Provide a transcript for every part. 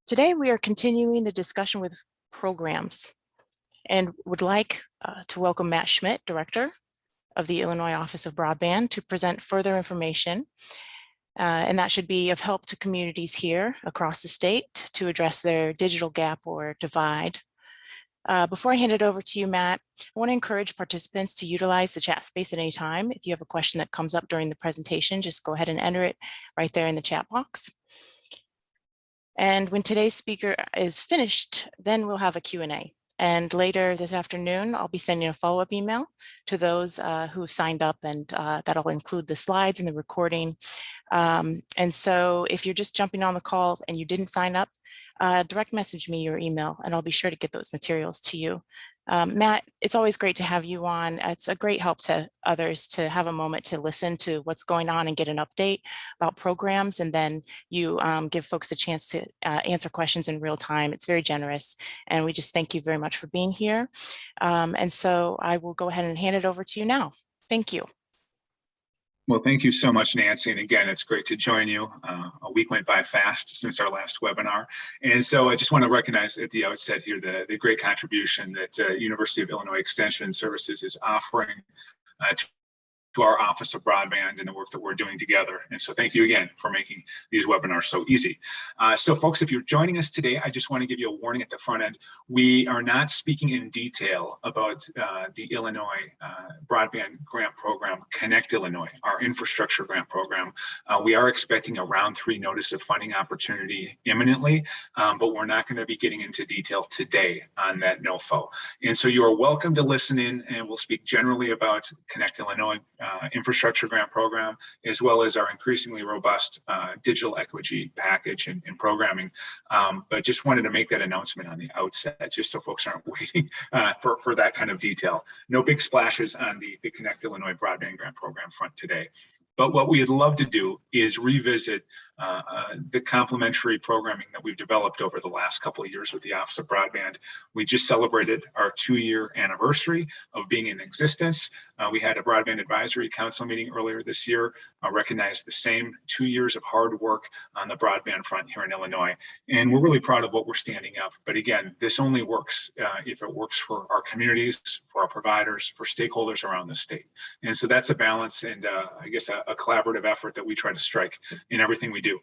Today, we are continuing the discussion with programs and would like to welcome Matt Schmit, Director of the Illinois Office of Broadband, to present further information. And that should be of help to communities here across the state to address their digital gap or divide. Before I hand it over to you, Matt, I want to encourage participants to utilize the chat space at any time. If you have a question that comes up during the presentation, just go ahead and enter it right there in the chat box. And when today's speaker is finished, then we'll have a Q&A. And later this afternoon, I'll be sending a follow-up email to those who signed up, and that'll include the slides and the recording. And so if you're just jumping on the call and you didn't sign up, direct message me your email and I'll be sure to get those materials to you. Matt, it's always great to have you on. It's a great help to others to have a moment to listen to what's going on and get an update about programs, and then you give folks a chance to answer questions in real time. It's very generous, and we just thank you very much for being here. And so I will go ahead and hand it over to you now. Thank you. Well, thank you so much, Nancy. And again, it's great to join you. A week went by fast since our last webinar. And so I just want to recognize at the outset here the great contribution that University of Illinois Extension Services is offering to our Office of Broadband and the work that we're doing together. And so thank you again for making these webinars so easy. So folks, if you're joining us today, I just want to give you a warning at the front end. We are not speaking in detail about the Illinois Broadband Grant Program, Connect Illinois, our infrastructure grant program. We are expecting a round 3 notice of funding opportunity imminently, but we're not going to be getting into detail today on that NOFO. And so you are welcome to listen in, and we'll speak generally about Connect Illinois infrastructure grant program, as well as our increasingly robust digital equity package and programming. But just wanted to make that announcement on the outset, just so folks aren't waiting for that kind of detail. No big splashes on the Connect Illinois Broadband Grant Program front today. But what we'd love to do is revisit the complementary programming that we've developed over the last couple of years with the Office of Broadband. We just celebrated our 2-year anniversary of being in existence. We had a Broadband Advisory Council meeting earlier this year, recognized the same 2 years of hard work on the broadband front here in Illinois. And we're really proud of what we're standing up. But again, this only works if it works for our communities, for our providers, for stakeholders around the state. And so that's a balance and I guess a collaborative effort that we try to strike in everything we do.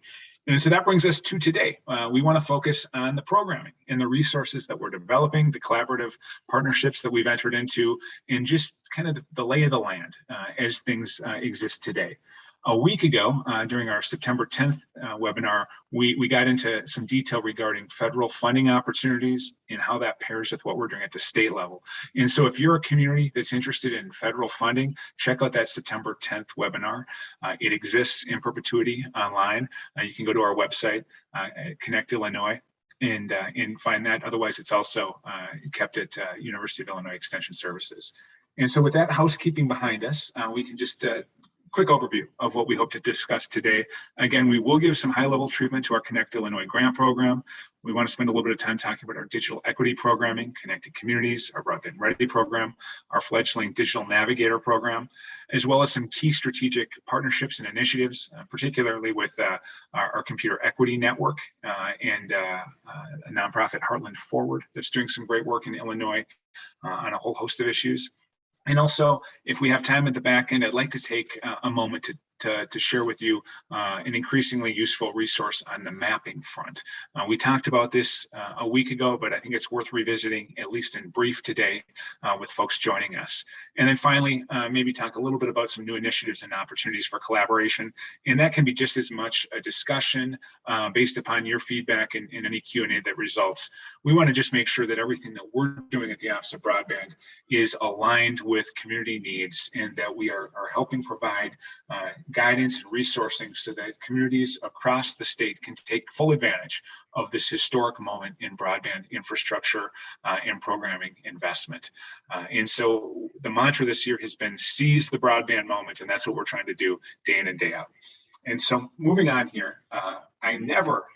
And so that brings us to today. We want to focus on the programming and the resources that we're developing, the collaborative partnerships that we've entered into, and just kind of the lay of the land as things exist today. A week ago, during our September 10th webinar, we got into some detail regarding federal funding opportunities and how that pairs with what we're doing at the state level. And so if you're a community that's interested in federal funding, check out that September 10th webinar. It exists in perpetuity online. You can go to our website, Connect Illinois, and find that. Otherwise, it's also kept at University of Illinois Extension Services. And so with that housekeeping behind us, we can just quick overview of what we hope to discuss today. Again, we will give some high-level treatment to our Connect Illinois grant program. We want to spend a little bit of time talking about our digital equity programming, Connected Communities, our Broadband Ready program, our fledgling Digital Navigator program, as well as some key strategic partnerships and initiatives, particularly with our Computer Equity Network and a nonprofit Heartland Forward that's doing some great work in Illinois on a whole host of issues. And also, if we have time at the back end, I'd like to take a moment to share with you an increasingly useful resource on the mapping front. We talked about this a week ago, but I think it's worth revisiting, at least in brief today, with folks joining us. And then finally, maybe talk a little bit about some new initiatives and opportunities for collaboration. And that can be just as much a discussion based upon your feedback and any Q&A that results. We want to just make sure that everything that we're doing at the Office of Broadband is aligned with community needs, and that we are helping provide guidance and resourcing so that communities across the state can take full advantage of this historic moment in broadband infrastructure and programming investment. And so the mantra this year has been seize the broadband moment, and that's what we're trying to do day in and day out. And so moving on here, I never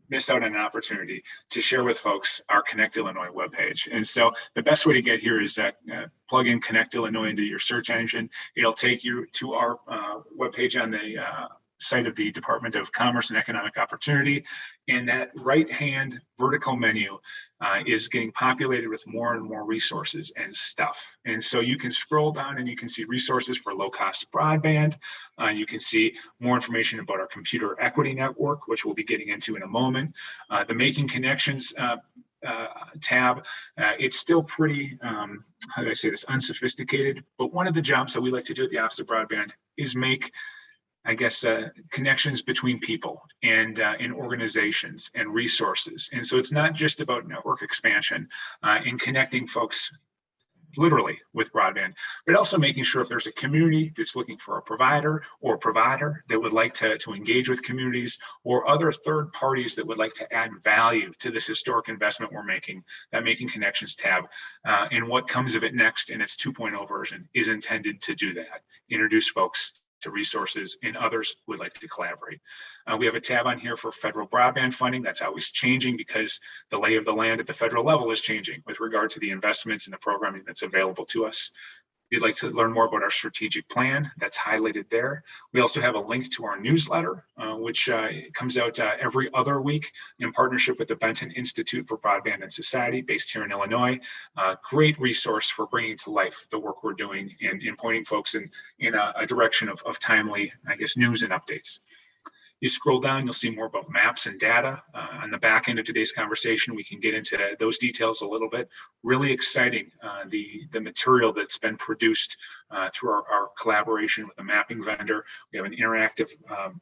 miss out on an opportunity to share with folks our Connect Illinois webpage. And so the best way to get here is that plug in Connect Illinois into your search engine. It'll take you to our webpage on the site of the Department of Commerce and Economic Opportunity. And that right-hand vertical menu is getting populated with more and more resources and stuff. And so you can scroll down and you can see resources for low-cost broadband. You can see more information about our computer equity network, which we'll be getting into in a moment. The Making Connections tab, it's still pretty, how do I say this, unsophisticated, but one of the jobs that we like to do at the Office of Broadband is make, I guess, connections between people and in organizations and resources. And so it's not just about network expansion and connecting folks literally with broadband, but also making sure if there's a community that's looking for a provider or a provider that would like to engage with communities or other third parties that would like to add value to this historic investment we're making, that Making Connections tab and what comes of it next in its 2.0 version is intended to do that, introduce folks to resources and others who would like to collaborate. We have a tab on here for federal broadband funding. That's always changing because the lay of the land at the federal level is changing with regard to the investments and the programming that's available to us. If you'd like to learn more about our strategic plan, that's highlighted there. We also have a link to our newsletter, which comes out every other week in partnership with the Benton Institute for Broadband and Society based here in Illinois. Great resource for bringing to life the work we're doing and pointing folks in a direction of timely, I guess, news and updates. You scroll down, you'll see more about maps and data. On the back end of today's conversation, we can get into those details a little bit. Really exciting, the material that's been produced through our collaboration with a mapping vendor. We have an interactive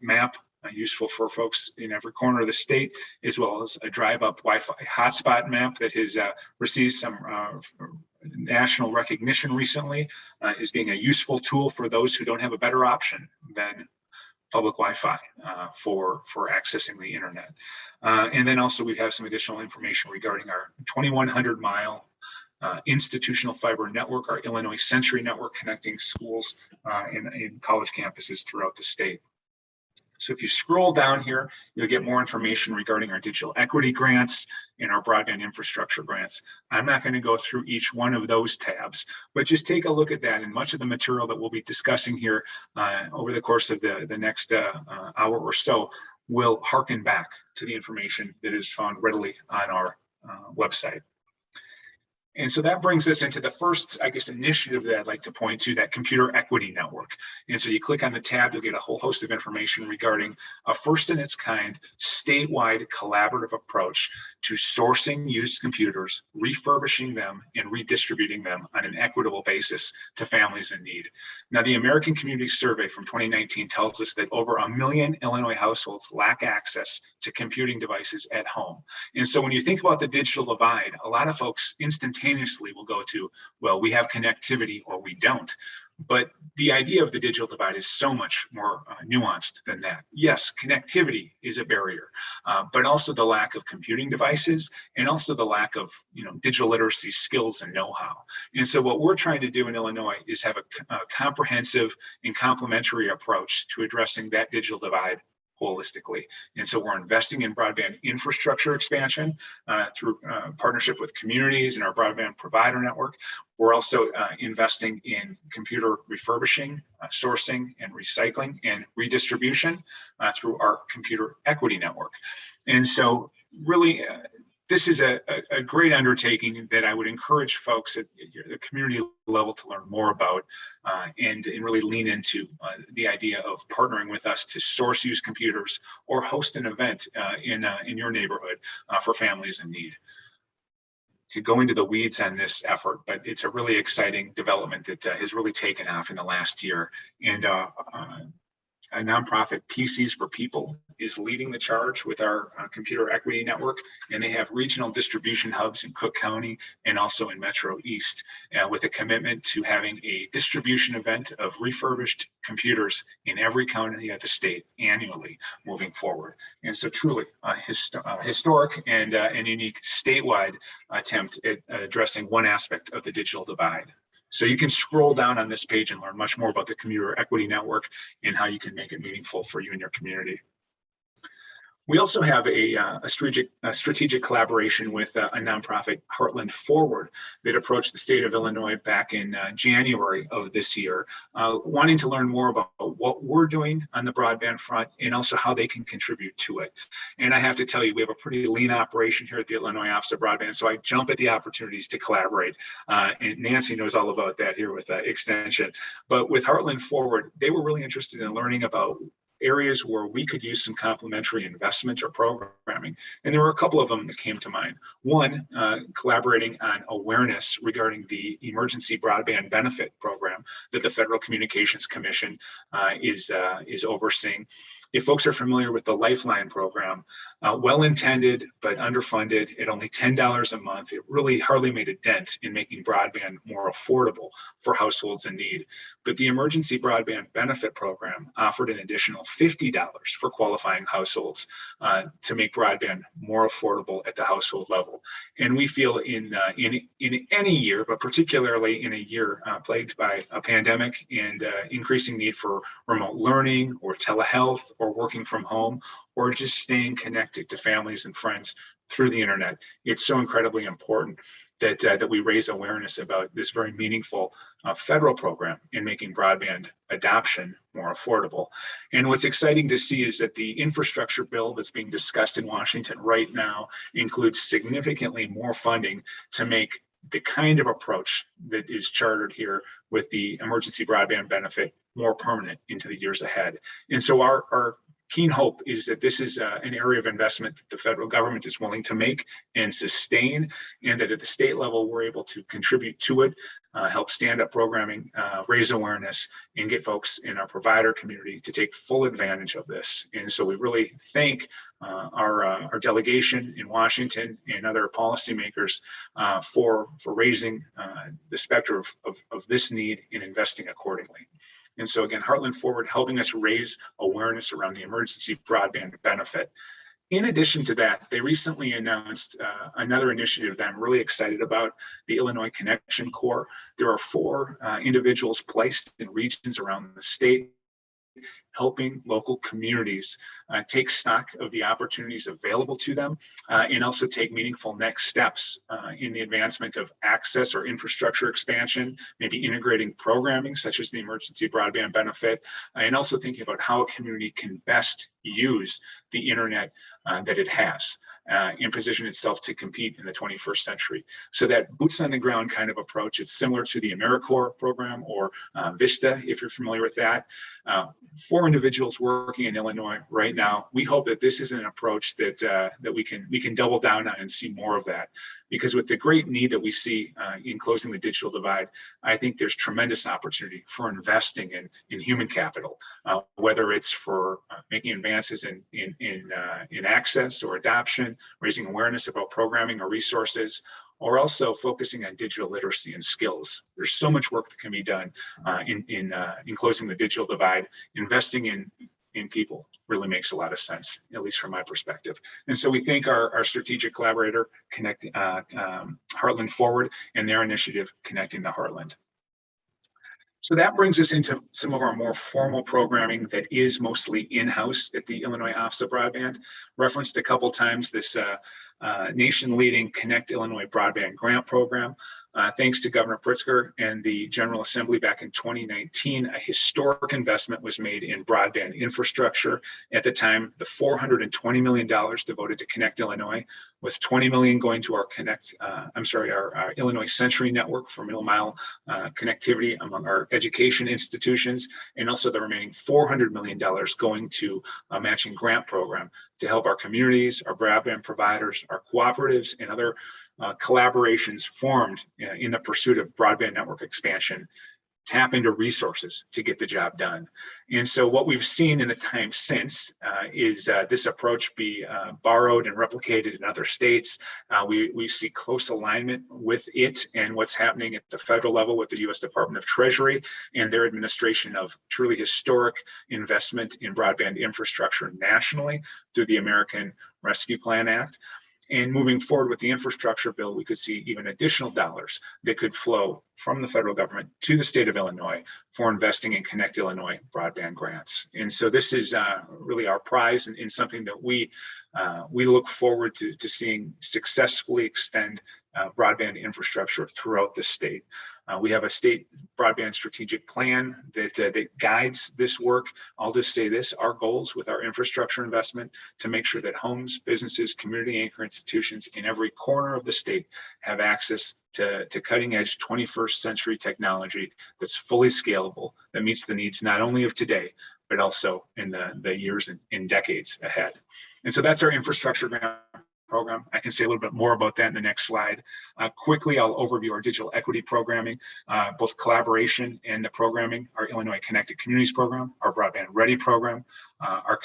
map useful for folks in every corner of the state, as well as a drive-up Wi-Fi hotspot map that has received some national recognition recently, as being a useful tool for those who don't have a better option than public Wi-Fi for accessing the internet. And then also we have some additional information regarding our 2,100 mile institutional fiber network, our Illinois Century network connecting schools and college campuses throughout the state. So if you scroll down here, you'll get more information regarding our digital equity grants and our broadband infrastructure grants. I'm not going to go through each one of those tabs, but just take a look at that. And much of the material that we'll be discussing here over the course of the next hour or so will harken back to the information that is found readily on our website. And so that brings us into the first, I guess, initiative that I'd like to point to, that computer equity network. And so you click on the tab, you'll get a whole host of information regarding a first in its kind statewide collaborative approach to sourcing used computers, refurbishing them, and redistributing them on an equitable basis to families in need. Now, the American Community Survey from 2019 tells us that over 1 million Illinois households lack access to computing devices at home. And so when you think about the digital divide, a lot of folks instantaneously will go to, well, we have connectivity or we don't. But the idea of the digital divide is so much more nuanced than that. Yes, connectivity is a barrier, but also the lack of computing devices and also the lack of digital literacy skills and know-how. And so what we're trying to do in Illinois is have a comprehensive and complementary approach to addressing that digital divide holistically. And so we're investing in broadband infrastructure expansion through partnership with communities and our broadband provider network. We're also investing in computer refurbishing, sourcing and recycling and redistribution through our computer equity network. And so really, this is a great undertaking that I would encourage folks at the community level to learn more about and really lean into the idea of partnering with us to source used computers or host an event in your neighborhood for families in need. Could go into the weeds on this effort, but it's a really exciting development that has really taken off in the last year. And a nonprofit, PCs for People, is leading the charge with our computer equity network, and they have regional distribution hubs in Cook County and also in Metro East, with a commitment to having a distribution event of refurbished computers in every county of the state annually moving forward. And so truly a historic and unique statewide attempt at addressing one aspect of the digital divide. So you can scroll down on this page and learn much more about the Commuter Equity Network and how you can make it meaningful for you and your community. We also have a strategic collaboration with a nonprofit, Heartland Forward, that approached the state of Illinois back in January of this year, wanting to learn more about what we're doing on the broadband front and also how they can contribute to it. And I have to tell you, we have a pretty lean operation here at the Illinois Office of Broadband, so I jump at the opportunities to collaborate. And Nancy knows all about that here with Extension. But with Heartland Forward, they were really interested in learning about areas where we could use some complementary investment or programming. And there were a couple of them that came to mind. One, collaborating on awareness regarding the emergency broadband benefit program that the Federal Communications Commission is overseeing. If folks are familiar with the Lifeline program, well-intended but underfunded at only $10 a month, it really hardly made a dent in making broadband more affordable for households in need. But the Emergency Broadband Benefit Program offered an additional $50 for qualifying households to make broadband more affordable at the household level. And we feel in any year, but particularly in a year plagued by a pandemic and increasing need for remote learning or telehealth or working from home, or just staying connected to families and friends through the internet, it's so incredibly important that we raise awareness about this very meaningful federal program in making broadband adoption more affordable. And what's exciting to see is that the infrastructure bill that's being discussed in Washington right now includes significantly more funding to make the kind of approach that is chartered here with the emergency broadband benefit more permanent into the years ahead. And so our keen hope is that this is an area of investment that the federal government is willing to make and sustain, and that at the state level, we're able to contribute to it, help stand up programming, raise awareness, and get folks in our provider community to take full advantage of this. And so we really thank our delegation in Washington and other policymakers for raising the specter of this need and investing accordingly. And so again, Heartland Forward helping us raise awareness around the emergency broadband benefit. In addition to that, they recently announced another initiative that I'm really excited about, the Illinois Connection Corps. There are 4 individuals placed in regions around the state, helping local communities take stock of the opportunities available to them and also take meaningful next steps in the advancement of access or infrastructure expansion, maybe integrating programming such as the emergency broadband benefit, and also thinking about how a community can best use the internet that it has and position itself to compete in the 21st century. So that boots on the ground kind of approach, it's similar to the AmeriCorps program or Vista, if you're familiar with that. 4 individuals working in Illinois right now. We hope that this is an approach that we can double down on and see more of that. Because with the great need that we see in closing the digital divide, I think there's tremendous opportunity for investing in human capital, whether it's for making advances in access or adoption, raising awareness about programming or resources, or also focusing on digital literacy and skills. There's so much work that can be done in closing the digital divide. Investing in people really makes a lot of sense, at least from my perspective. And so we thank our strategic collaborator, Heartland Forward, and their initiative, Connecting the Heartland. So that brings us into some of our more formal programming that is mostly in-house at the Illinois Office of Broadband. Referenced a couple times this nation-leading Connect Illinois Broadband Grant Program. Thanks to Governor Pritzker and the General Assembly back in 2019, a historic investment was made in broadband infrastructure. At the time, the $420 million devoted to Connect Illinois, with $20 million going to our our Illinois Century Network for middle mile connectivity among our education institutions, and also the remaining $400 million going to a matching grant program to help our communities, our broadband providers, our cooperatives, and other collaborations formed in the pursuit of broadband network expansion tap into resources to get the job done. And so what we've seen in the time since is this approach be borrowed and replicated in other states. We see close alignment with it and what's happening at the federal level with the U.S. Department of Treasury and their administration of truly historic investment in broadband infrastructure nationally through the American Rescue Plan Act. And moving forward with the infrastructure bill, we could see even additional dollars that could flow from the federal government to the state of Illinois for investing in Connect Illinois broadband grants. And so this is really our prize and something that we look forward to seeing successfully extend broadband infrastructure throughout the state. We have a state broadband strategic plan that guides this work. I'll just say this: our goals with our infrastructure investment to make sure that homes, businesses, community anchor institutions in every corner of the state have access to cutting edge 21st century technology that's fully scalable, that meets the needs not only of today, but also in the years and decades ahead. And so that's our infrastructure grant program. I can say a little bit more about that in the next slide. Quickly, I'll overview our digital equity programming, both collaboration and the programming, our Illinois Connected Communities program, our Broadband Ready program, our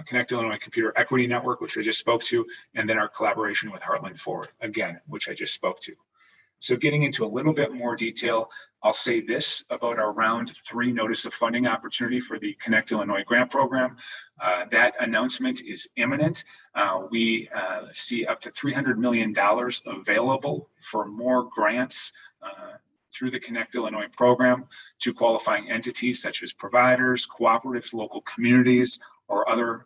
Connect Illinois Computer Equity Network, which I just spoke to, and then our collaboration with Heartland Forward, again, which I just spoke to. So getting into a little bit more detail, I'll say this about our round 3 notice of funding opportunity for the Connect Illinois grant program. That announcement is imminent. We see up to $300 million available for more grants through the Connect Illinois program to qualifying entities such as providers, cooperatives, local communities, or other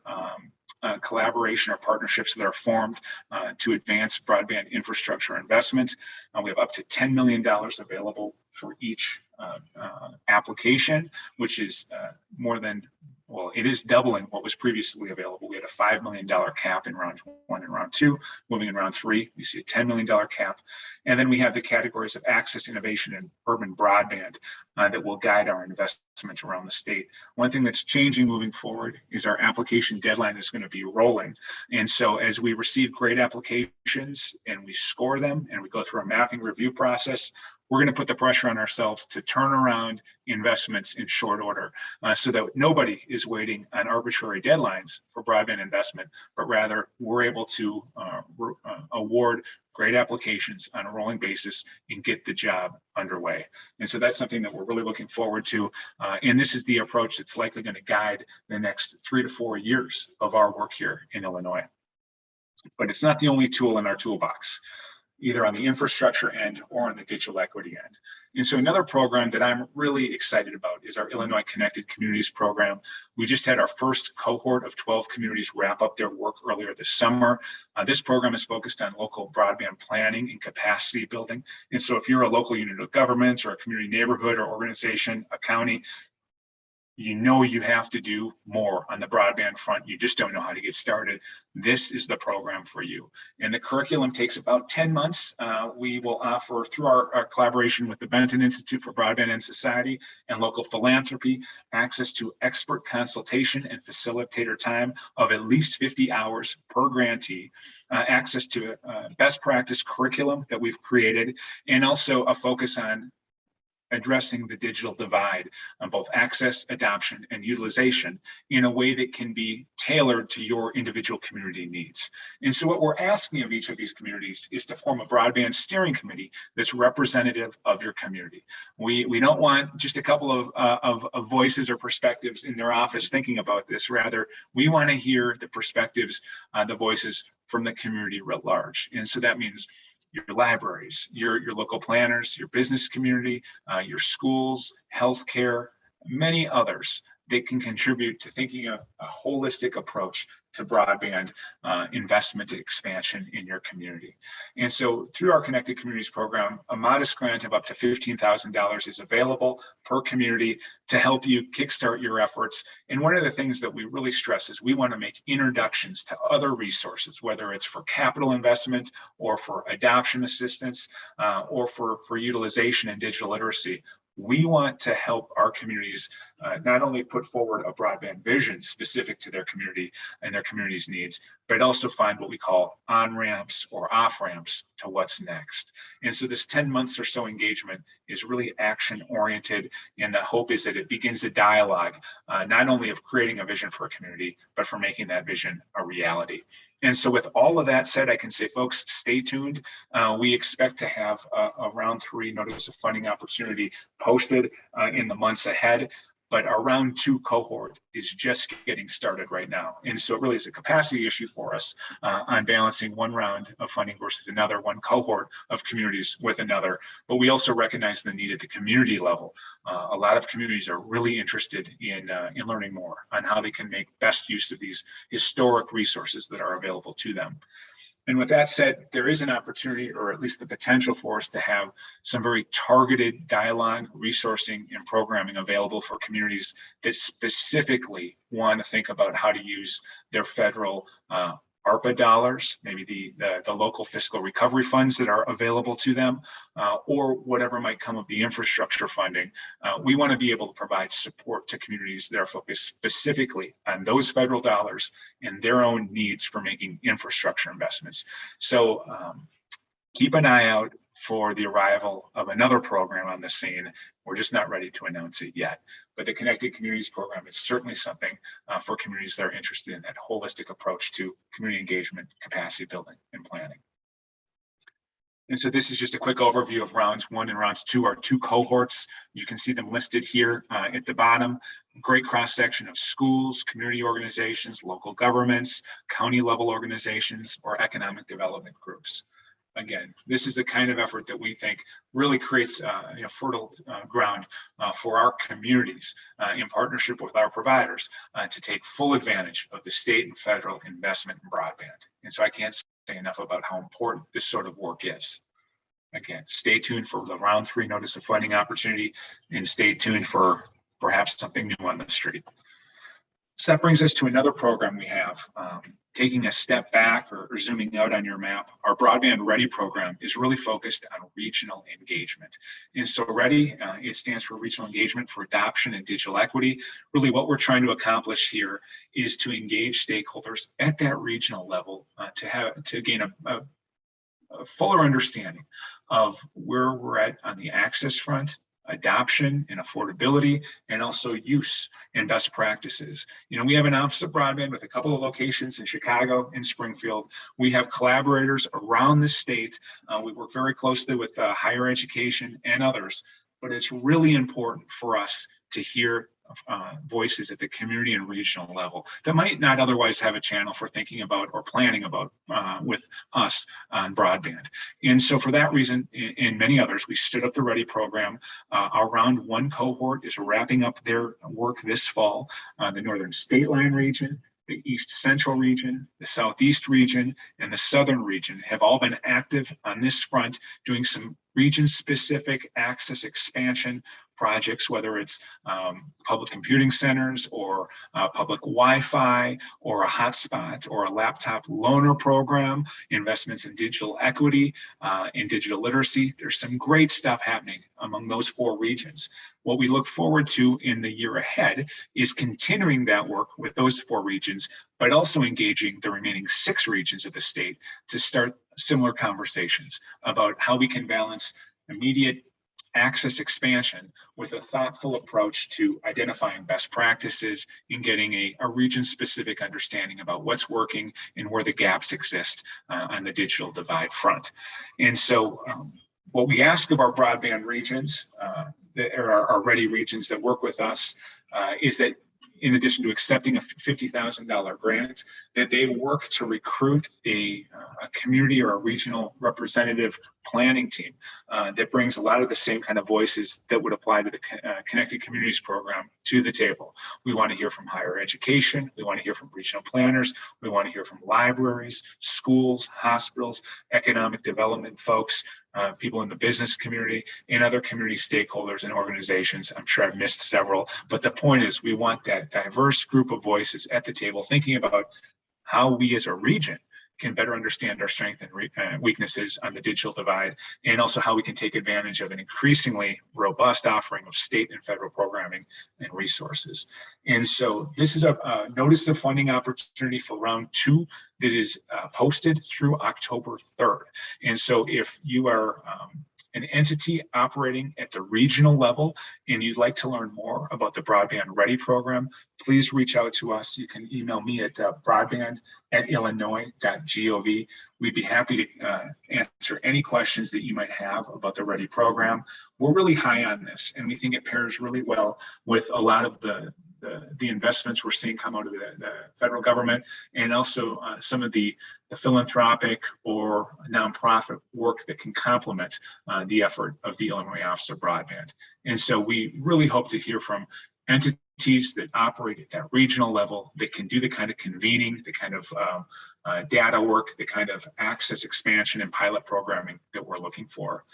collaboration or partnerships that are formed to advance broadband infrastructure investment. We have up to $10 million available for each application, which is more than, well, it is doubling what was previously available. We had a $5 million cap in round 1 and round 2. Moving in round 3, we see a $10 million cap. And then we have the categories of access, innovation, and urban broadband that will guide our investment around the state. One thing that's changing moving forward is our application deadline is going to be rolling. And so as we receive great applications and we score them and we go through a mapping review process, we're going to put the pressure on ourselves to turn around investments in short order so that nobody is waiting on arbitrary deadlines for broadband investment, but rather we're able to award great applications on a rolling basis and get the job underway. And so that's something that we're really looking forward to. And this is the approach that's likely going to guide the next 3 to 4 years of our work here in Illinois. But it's not the only tool in our toolbox, either on the infrastructure end or on the digital equity end. And so another program that I'm really excited about is our Illinois Connected Communities program. We just had our first cohort of 12 communities wrap up their work earlier this summer. This program is focused on local broadband planning and capacity building. And so if you're a local unit of government or a community neighborhood or organization, a county, you know you have to do more on the broadband front. You just don't know how to get started. This is the program for you. And the curriculum takes about 10 months. We will offer, through our collaboration with the Benton Institute for Broadband and Society and local philanthropy, access to expert consultation and facilitator time of at least 50 hours per grantee, access to best practice curriculum that we've created, and also a focus on addressing the digital divide on both access, adoption, and utilization in a way that can be tailored to your individual community needs. And so what we're asking of each of these communities is to form a broadband steering committee that's representative of your community. We don't want just a couple of voices or perspectives in their office thinking about this. Rather, we want to hear the perspectives, the voices from the community writ large. And so that means your libraries, your local planners, your business community, your schools, healthcare, many others that can contribute to thinking of a holistic approach to broadband investment and expansion in your community. And so through our Connected Communities program, a modest grant of up to $15,000 is available per community to help you kickstart your efforts. And one of the things that we really stress is we want to make introductions to other resources, whether it's for capital investment or for adoption assistance or for utilization and digital literacy. We want to help our communities not only put forward a broadband vision specific to their community and their community's needs, but also find what we call on-ramps or off-ramps to what's next. And so this 10 months or so engagement is really action-oriented, and the hope is that it begins a dialogue, not only of creating a vision for a community, but for making that vision a reality. And so with all of that said, I can say, folks, stay tuned. We expect to have a round 3 notice of funding opportunity posted in the months ahead. but our round 2 cohort is just getting started right now. And so it really is a capacity issue for us on balancing one round of funding versus another, one cohort of communities with another. But we also recognize the need at the community level. A lot of communities are really interested in learning more on how they can make best use of these historic resources that are available to them. And with that said, there is an opportunity, or at least the potential for us to have some very targeted dialogue, resourcing, and programming available for communities that specifically want to think about how to use their federal ARPA dollars, maybe the local fiscal recovery funds that are available to them, or whatever might come of the infrastructure funding. We want to be able to provide support to communities that are focused specifically on those federal dollars and their own needs for making infrastructure investments. So keep an eye out for the arrival of another program on the scene. We're just not ready to announce it yet. But the Connected Communities program is certainly something for communities that are interested in that holistic approach to community engagement, capacity building, and planning. And so this is just a quick overview of rounds 1 and rounds 2, our 2 cohorts. You can see them listed here at the bottom. Great cross section of schools, community organizations, local governments, county level organizations, or economic development groups. Again, this is the kind of effort that we think really creates fertile ground for our communities in partnership with our providers to take full advantage of the state and federal investment in broadband. And so I can't say enough about how important this sort of work is. Again, stay tuned for the round 3 notice of funding opportunity, and stay tuned for perhaps something new on the street. So that brings us to another program we have. Taking a step back or zooming out on your map, our Broadband Ready program is really focused on regional engagement. And so READY, it stands for Regional Engagement for Adoption and Digital Equity. Really what we're trying to accomplish here is to engage stakeholders at that regional level to gain a fuller understanding of where we're at on the access front, adoption and affordability, and also use and best practices. We have an Office of Broadband with a couple of locations in Chicago and Springfield. We have collaborators around the state. We work very closely with higher education and others, but it's really important for us to hear voices at the community and regional level that might not otherwise have a channel for thinking about or planning about with us on broadband. And so for that reason, and many others, we stood up the READY program. Our round 1 cohort is wrapping up their work this fall. The Northern State Line region, the East Central region, the Southeast region, and the Southern region have all been active on this front, doing some region-specific access expansion projects, whether it's public computing centers or public Wi-Fi or a hotspot or a laptop loaner program, investments in digital equity and digital literacy. There's some great stuff happening among those 4 regions. What we look forward to in the year ahead is continuing that work with those 4 regions, but also engaging the remaining 6 regions of the state to start similar conversations about how we can balance immediate access expansion with a thoughtful approach to identifying best practices and getting a region-specific understanding about what's working and where the gaps exist on the digital divide front. And so what we ask of our broadband regions, that are our READY regions that work with us, is that in addition to accepting a $50,000 grant, that they work to recruit a community or a regional representative planning team that brings a lot of the same kind of voices that would apply to the Connected Communities program to the table. We want to hear from higher education. We want to hear from regional planners. We want to hear from libraries, schools, hospitals, economic development folks, people in the business community, and other community stakeholders and organizations. I'm sure I've missed several, but the point is we want that diverse group of voices at the table thinking about how we as a region can better understand our strengths and weaknesses on the digital divide, and also how we can take advantage of an increasingly robust offering of state and federal programming and resources. And so this is a notice of funding opportunity for round 2 that is posted through October 3rd. And so if you are an entity operating at the regional level and you'd like to learn more about the Broadband Ready program, please reach out to us. You can email me at broadband@illinois.gov. We'd be happy to answer any questions that you might have about the Ready program. We're really high on this, and we think it pairs really well with a lot of the investments we're seeing come out of the federal government, and also some of the philanthropic or nonprofit work that can complement the effort of the Illinois Office of Broadband. And so we really hope to hear from entities that operate at that regional level that can do the kind of convening, the kind of data work, the kind of access expansion and pilot programming that we're looking for.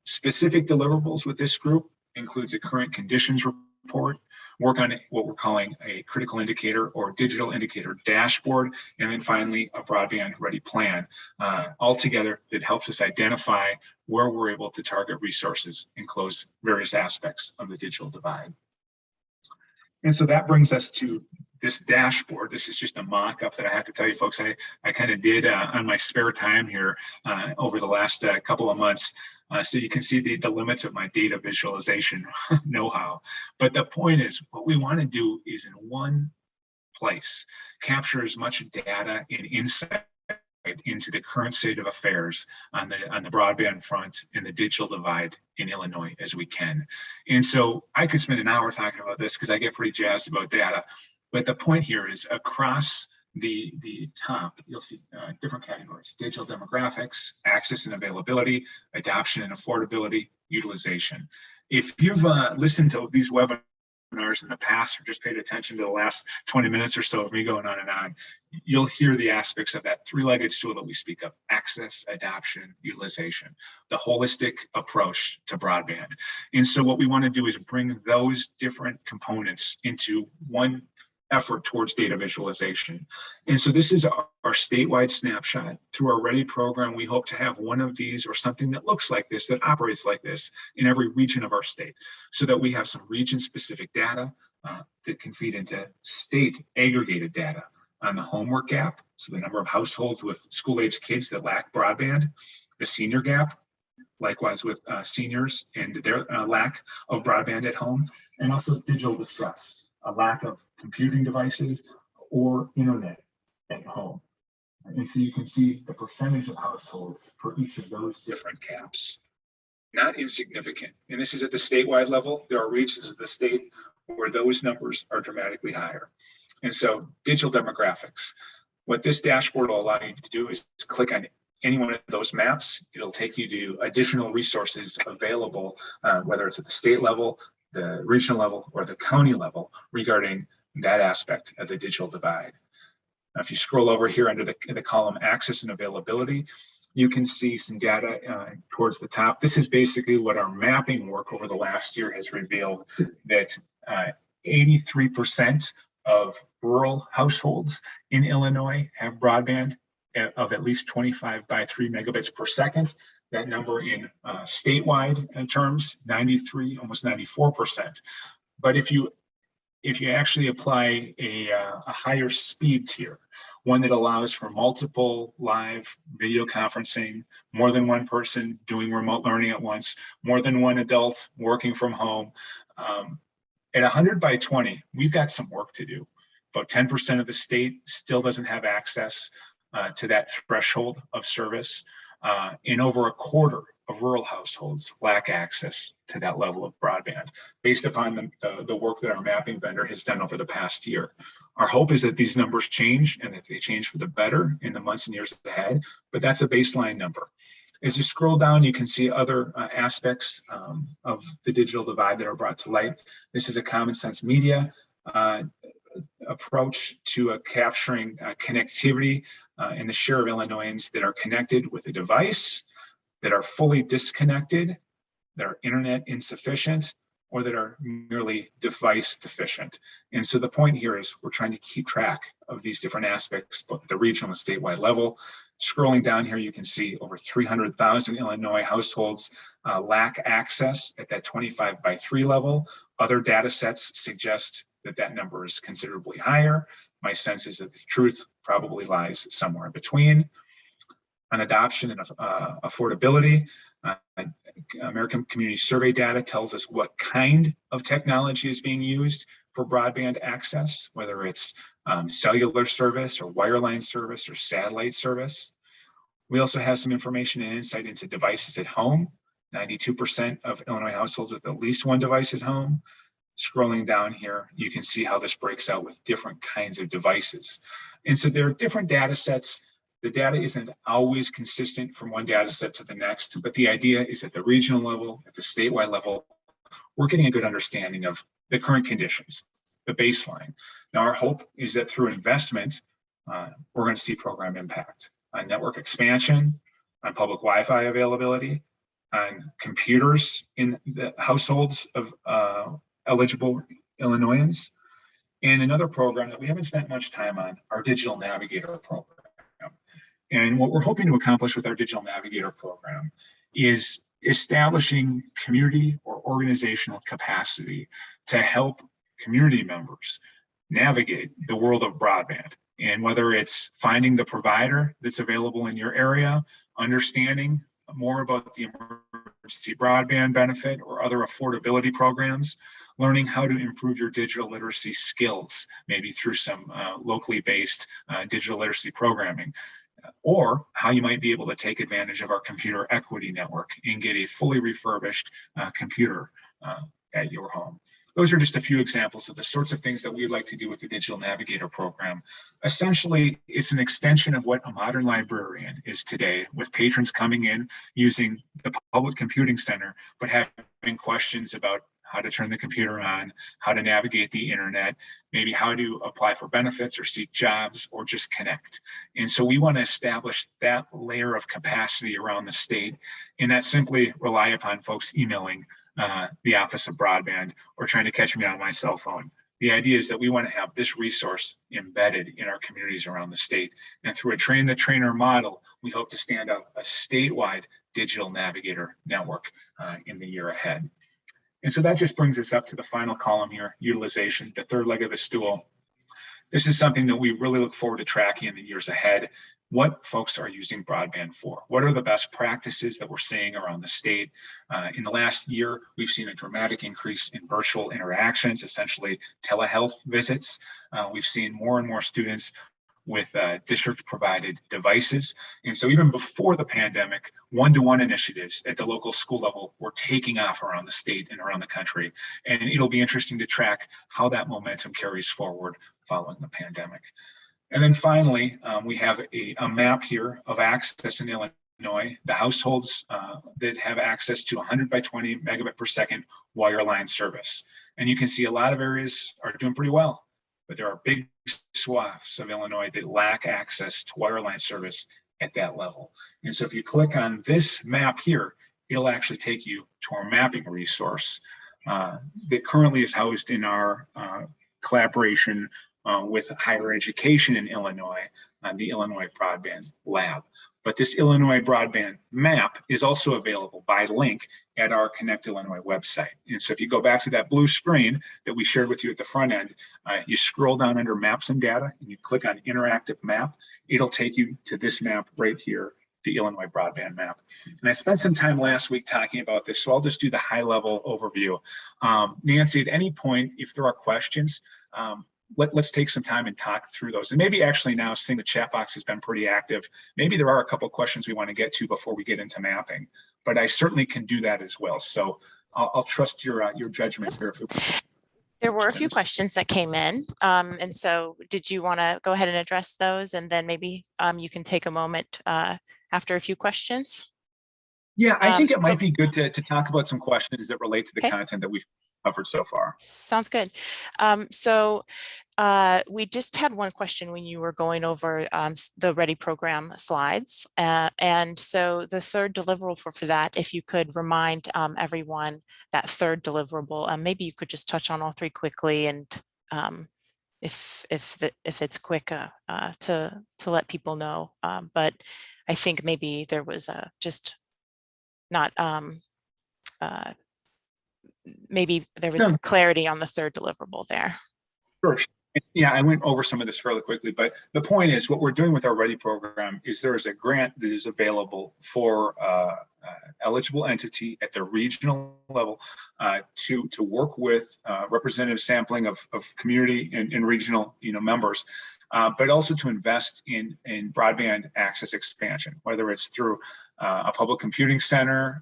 Specific deliverables with this group includes a current conditions report, work on what we're calling a critical indicator or digital indicator dashboard, and then finally a broadband ready plan. Altogether, it helps us identify where we're able to target resources and close various aspects of the digital divide. And so that brings us to this dashboard. This is just a mock-up that I have to tell you folks, I kind of did on my spare time here over the last couple of months. So you can see the limits of my data visualization know-how. But the point is, what we want to do is in one place, capture as much data and insight into the current state of affairs on the broadband front and the digital divide in Illinois as we can. And so I could spend an hour talking about this because I get pretty jazzed about data. But the point here is across the top, you'll see different categories: digital demographics, access and availability, adoption and affordability, utilization. If you've listened to these webinars in the past or just paid attention to the last 20 minutes or so of me going on and on, you'll hear the aspects of that three-legged stool that we speak of: access, adoption, utilization, the holistic approach to broadband. And so what we want to do is bring those different components into one effort towards data visualization. And so this is our statewide snapshot. Through our Ready program, we hope to have one of these or something that looks like this, that operates like this in every region of our state, so that we have some region-specific data that can feed into state aggregated data on the homework gap, so the number of households with school-age kids that lack broadband, the senior gap, likewise with seniors and their lack of broadband at home, and also digital distress, a lack of computing devices or internet at home. And so you can see the percentage of households for each of those different gaps. Not insignificant. And this is at the statewide level. There are regions of the state where those numbers are dramatically higher. And so digital demographics. What this dashboard will allow you to do is click on any one of those maps. It'll take you to additional resources available, whether it's at the state level, the regional level, or the county level, regarding that aspect of the digital divide. Now, if you scroll over here under the column access and availability, you can see some data towards the top. This is basically what our mapping work over the last year has revealed, that 83% of rural households in Illinois have broadband of at least 25 by 3 megabits per second. That number in statewide terms, 93, almost 94%. But if you actually apply a higher speed tier, one that allows for multiple live video conferencing, more than one person doing remote learning at once, more than one adult working from home, at 100 by 20, we've got some work to do. About 10% of the state still doesn't have access to that threshold of service, and over a quarter of rural households lack access to that level of broadband, based upon the work that our mapping vendor has done over the past year. Our hope is that these numbers change and that they change for the better in the months and years ahead, but that's a baseline number. As you scroll down, you can see other aspects of the digital divide that are brought to light. This is a common sense media approach to capturing connectivity and the share of Illinoisans that are connected with a device, that are fully disconnected, that are internet insufficient, or that are merely device deficient. And so the point here is we're trying to keep track of these different aspects, both at the regional and statewide level. Scrolling down here, you can see over 300,000 Illinois households lack access at that 25 by 3 level. Other data sets suggest that that number is considerably higher. My sense is that the truth probably lies somewhere in between. on adoption and affordability. American Community Survey data tells us what kind of technology is being used for broadband access, whether it's cellular service or wireline service or satellite service. We also have some information and insight into devices at home. 92% of Illinois households with at least one device at home. Scrolling down here, you can see how this breaks out with different kinds of devices. And so there are different data sets. The data isn't always consistent from one data set to the next, but the idea is at the regional level, at the statewide level, we're getting a good understanding of the current conditions, the baseline. Now, our hope is that through investment, we're going to see program impact on network expansion, on public Wi-Fi availability, on computers in the households of eligible Illinoisans, and another program that we haven't spent much time on, our Digital Navigator program. And what we're hoping to accomplish with our Digital Navigator program is establishing community or organizational capacity to help community members navigate the world of broadband. And whether it's finding the provider that's available in your area, understanding more about the emergency broadband benefit or other affordability programs, learning how to improve your digital literacy skills, maybe through some locally based digital literacy programming, or how you might be able to take advantage of our computer equity network and get a fully refurbished computer at your home. Those are just a few examples of the sorts of things that we'd like to do with the Digital Navigator program. Essentially, it's an extension of what a modern librarian is today, with patrons coming in using the Public Computing Center, but having questions about how to turn the computer on, how to navigate the internet, maybe how to apply for benefits or seek jobs or just connect. And so we want to establish that layer of capacity around the state, and not simply rely upon folks emailing the Office of Broadband or trying to catch me on my cell phone. The idea is that we want to have this resource embedded in our communities around the state. And through a train the trainer model, we hope to stand up a statewide digital navigator network in the year ahead. And so that just brings us up to the final column here, utilization, the third leg of the stool. This is something that we really look forward to tracking in the years ahead. What folks are using broadband for? What are the best practices that we're seeing around the state? In the last year, we've seen a dramatic increase in virtual interactions, essentially telehealth visits. We've seen more and more students with district provided devices. And so even before the pandemic, one-to-one initiatives at the local school level were taking off around the state and around the country. And it'll be interesting to track how that momentum carries forward following the pandemic. And then finally, we have a map here of access in Illinois, the households that have access to 100 by 20 megabit per second wireline service. And you can see a lot of areas are doing pretty well, but there are big swaths of Illinois that lack access to wireline service at that level. And so if you click on this map here, it'll actually take you to our mapping resource that currently is housed in our collaboration with higher education in Illinois, the Illinois Broadband Lab. But this Illinois Broadband map is also available by link at our Connect Illinois website. And so if you go back to that blue screen that we shared with you at the front end, you scroll down under Maps and Data, and you click on Interactive Map. It'll take you to this map right here, the Illinois Broadband Map. And I spent some time last week talking about this, so I'll just do the high-level overview. Nancy, at any point, if there are questions, let's take some time and talk through those. And maybe actually now, seeing the chat box has been pretty active, maybe there are a couple of questions we want to get to before we get into mapping, but I certainly can do that as well. So I'll trust your judgment here. There were a few questions that came in. And so did you want to go ahead and address those? And then maybe you can take a moment after a few questions. Yeah, I think it might be good to talk about some questions that relate to the content that we've covered so far. Sounds good. We just had one question when you were going over the Ready program slides. And so the third deliverable for that, if you could remind everyone that third deliverable, maybe you could just touch on all three quickly, and if it's quick to let people know. But I think maybe there was just not maybe there was clarity on the third deliverable there. Sure. Yeah, I went over some of this fairly quickly, but the point is what we're doing with our Ready program is there is a grant that is available for eligible entity at the regional level to work with representative sampling of community and regional members, but also to invest in broadband access expansion, whether it's through a public computing center,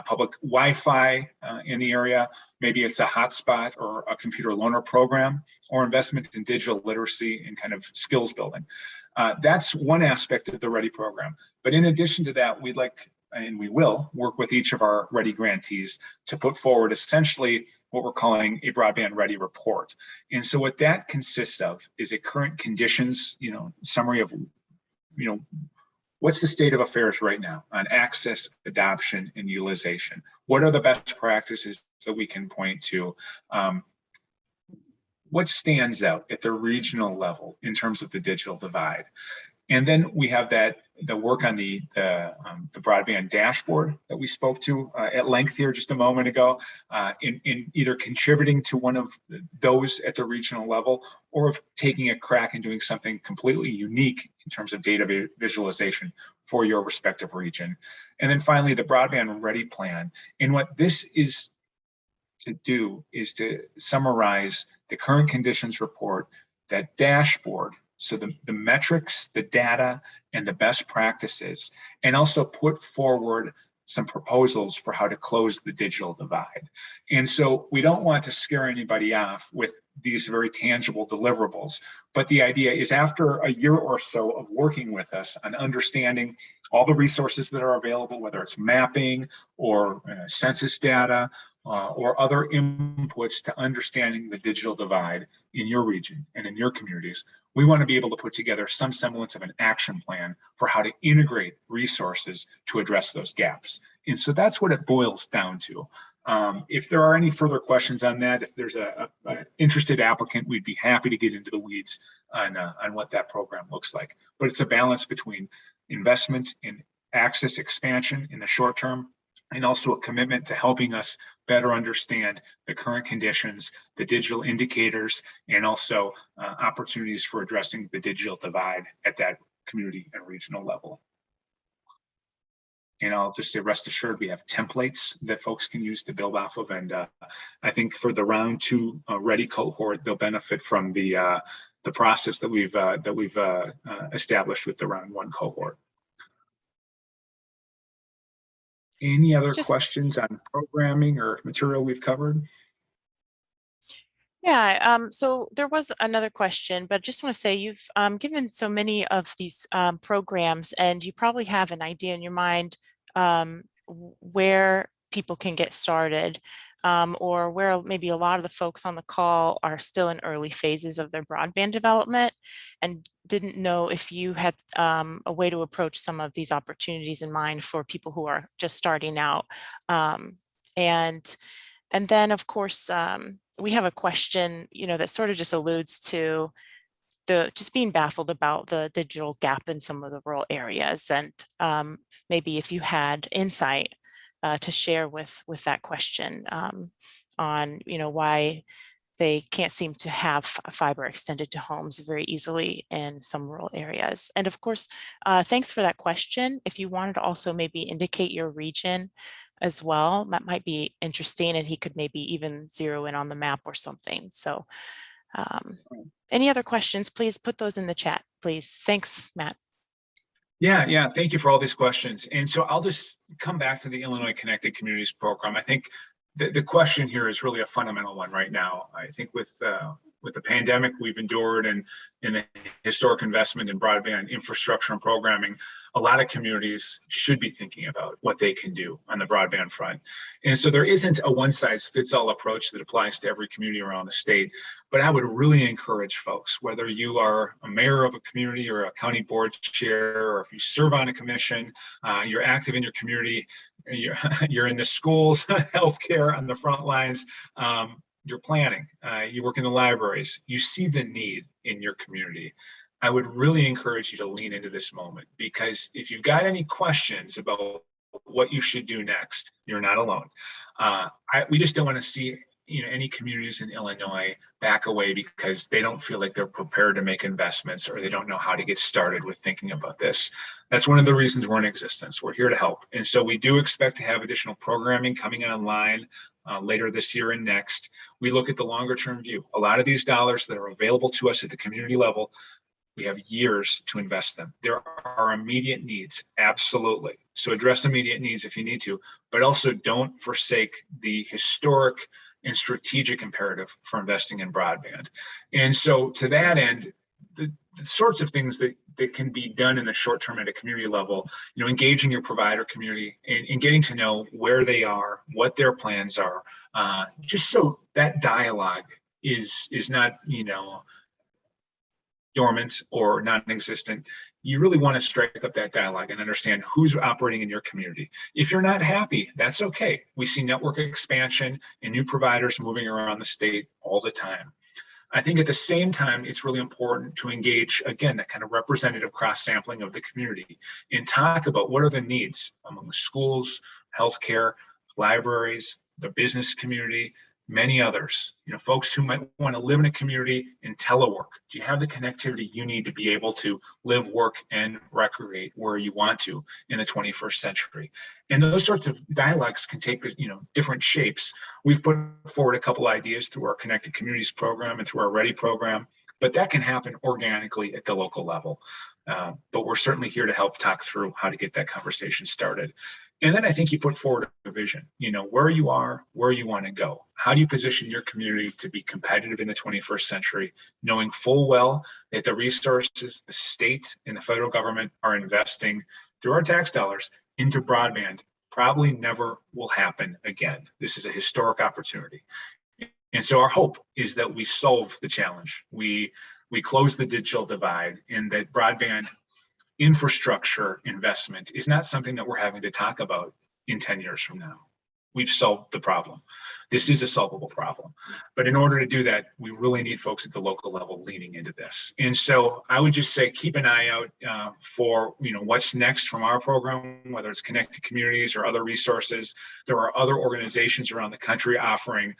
public Wi-Fi in the area, maybe it's a hotspot or a computer loaner program, or investment in digital literacy and kind of skills building. That's one aspect of the Ready program. But in addition to that, we'd like, and we will, work with each of our Ready grantees to put forward essentially what we're calling a broadband Ready report. And so what that consists of is a current conditions, summary of, what's the state of affairs right now on access, adoption, and utilization? What are the best practices that we can point to? What stands out at the regional level in terms of the digital divide? And then we have the work on the broadband dashboard that we spoke to at length here just a moment ago, in either contributing to one of those at the regional level, or of taking a crack and doing something completely unique in terms of data visualization for your respective region. And then finally, the broadband Ready plan. And what this is to do is to summarize the current conditions report, that dashboard, so the metrics, the data, and the best practices, and also put forward some proposals for how to close the digital divide. And so we don't want to scare anybody off with these very tangible deliverables, but the idea is after a year or so of working with us on understanding all the resources that are available, whether it's mapping or census data, or other inputs to understanding the digital divide in your region and in your communities, we want to be able to put together some semblance of an action plan for how to integrate resources to address those gaps. And so that's what it boils down to. If there are any further questions on that, if there's an interested applicant, we'd be happy to get into the weeds on what that program looks like. But it's a balance between investment in access expansion in the short term, and also a commitment to helping us better understand the current conditions, the digital indicators, and also opportunities for addressing the digital divide at that community and regional level. And I'll just say, rest assured, we have templates that folks can use to build off of. And I think for the round 2 Ready cohort, they'll benefit from the process that we've established with the round 1 cohort. Any other questions on programming or material we've covered? Yeah, so there was another question, but I just want to say you've given so many of these programs, and you probably have an idea in your mind where people can get started, or where maybe a lot of the folks on the call are still in early phases of their broadband development and didn't know if you had a way to approach some of these opportunities in mind for people who are just starting out. And then, of course, we have a question, that sort of just alludes to just being baffled about the digital gap in some of the rural areas, and maybe if you had insight to share with that question on, why they can't seem to have fiber extended to homes very easily in some rural areas. And of course, thanks for that question. If you wanted to also maybe indicate your region as well, that might be interesting, and he could maybe even zero in on the map or something. So any other questions, please put those in the chat, please. Thanks, Matt. Yeah, thank you for all these questions. And so I'll just come back to the Illinois Connected Communities program. I think the question here is really a fundamental one right now. I think with the pandemic we've endured and the historic investment in broadband infrastructure and programming, a lot of communities should be thinking about what they can do on the broadband front. And so there isn't a one-size-fits-all approach that applies to every community around the state, but I would really encourage folks, whether you are a mayor of a community or a county board chair, or if you serve on a commission, you're active in your community, you're in the schools, healthcare on the front lines, you're planning, you work in the libraries, you see the need in your community. I would really encourage you to lean into this moment, because if you've got any questions about what you should do next, you're not alone. We just don't want to see any communities in Illinois back away because they don't feel like they're prepared to make investments or they don't know how to get started with thinking about this. That's one of the reasons we're in existence. We're here to help. And so we do expect to have additional programming coming online later this year and next. We look at the longer term view. A lot of these dollars that are available to us at the community level, we have years to invest them. There are immediate needs, absolutely. So address immediate needs if you need to, but also don't forsake the historic and strategic imperative for investing in broadband. And so to that end, the sorts of things that can be done in the short term at a community level, engaging your provider community and getting to know where they are, what their plans are, just so that dialogue is not, dormant or non-existent. You really want to strike up that dialogue and understand who's operating in your community. If you're not happy, that's okay. We see network expansion and new providers moving around the state all the time. I think at the same time, it's really important to engage, again, that kind of representative cross-sampling of the community and talk about what are the needs among the schools, healthcare, libraries, the business community, many others, folks who might want to live in a community and telework. Do you have the connectivity you need to be able to live, work, and recreate where you want to in the 21st century? And those sorts of dialogues can take, different shapes. We've put forward a couple ideas through our Connected Communities program and through our READY program, but that can happen organically at the local level. But we're certainly here to help talk through how to get that conversation started. And then I think you put forward a vision, where you are, where you want to go. How do you position your community to be competitive in the 21st century, knowing full well that the resources the state and the federal government are investing through our tax dollars into broadband probably never will happen again. This is a historic opportunity. And so our hope is that we solve the challenge. We close the digital divide, and that broadband infrastructure investment is not something that we're having to talk about in 10 years from now. We've solved the problem. This is a solvable problem. But in order to do that, we really need folks at the local level leaning into this. And so I would just say, keep an eye out for what's next from our program, whether it's Connected Communities or other resources. There are other organizations around the country offering,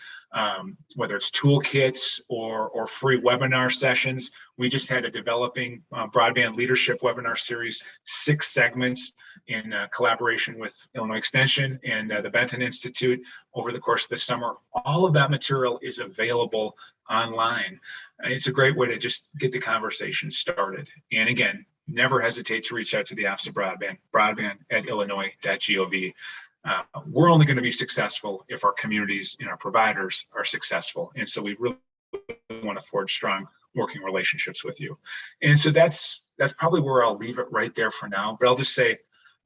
whether it's toolkits or free webinar sessions. We just had a developing broadband leadership webinar series, 6 segments in collaboration with Illinois Extension and the Benton Institute over the course of the summer. All of that material is available online. It's a great way to just get the conversation started. And again, never hesitate to reach out to the Office of Broadband, broadband@illinois.gov. We're only going to be successful if our communities and our providers are successful. And so we really want to forge strong working relationships with you. And so that's probably where I'll leave it right there for now. But I'll just say,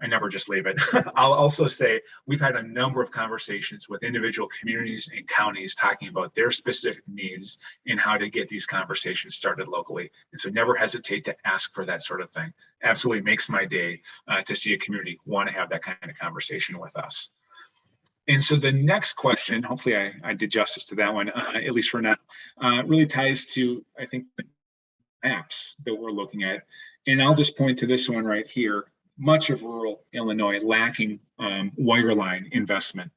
I never just leave it. I'll also say we've had a number of conversations with individual communities and counties talking about their specific needs and how to get these conversations started locally. And so never hesitate to ask for that sort of thing. Absolutely makes my day to see a community want to have that kind of conversation with us. And so the next question, hopefully I did justice to that one, at least for now, really ties to, I think, the maps that we're looking at. And I'll just point to this one right here. Much of rural Illinois lacking wireline investment.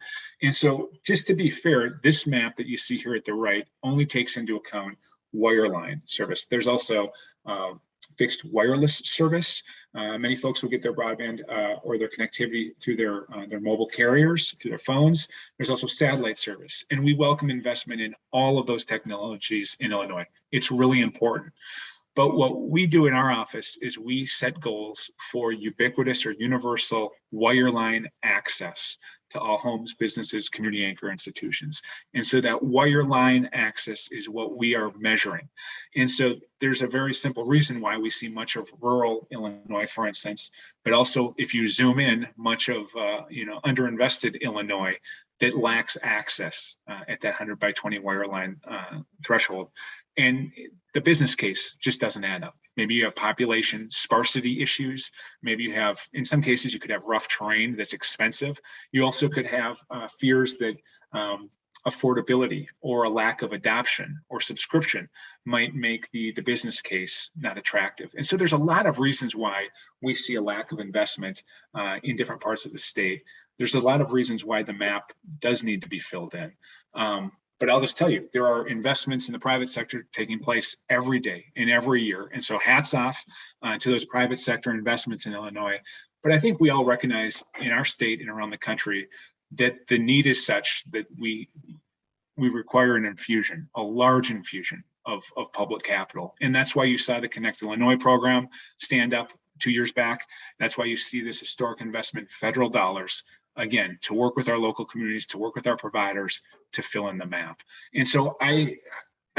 And so just to be fair, this map that you see here at the right only takes into account wireline service. There's also fixed wireless service. Many folks will get their broadband or their connectivity through their mobile carriers, through their phones. There's also satellite service. And we welcome investment in all of those technologies in Illinois. It's really important. But what we do in our office is we set goals for ubiquitous or universal wireline access to all homes, businesses, community anchor institutions. And so that wireline access is what we are measuring. And so there's a very simple reason why we see much of rural Illinois, for instance, but also if you zoom in, much of underinvested Illinois that lacks access at that 100 by 20 wireline threshold. And the business case just doesn't add up. Maybe you have population sparsity issues. Maybe you have, in some cases, you could have rough terrain that's expensive. You also could have fears that affordability or a lack of adoption or subscription might make the business case not attractive. And so there's a lot of reasons why we see a lack of investment in different parts of the state. There's a lot of reasons why the map does need to be filled in. But I'll just tell you, there are investments in the private sector taking place every day and every year. And so hats off to those private sector investments in Illinois. But I think we all recognize in our state and around the country that the need is such that we require an infusion, a large infusion of public capital. And that's why you saw the Connect Illinois program stand up 2 years back. That's why you see this historic investment, federal dollars, again, to work with our local communities, to work with our providers, to fill in the map. And so I'd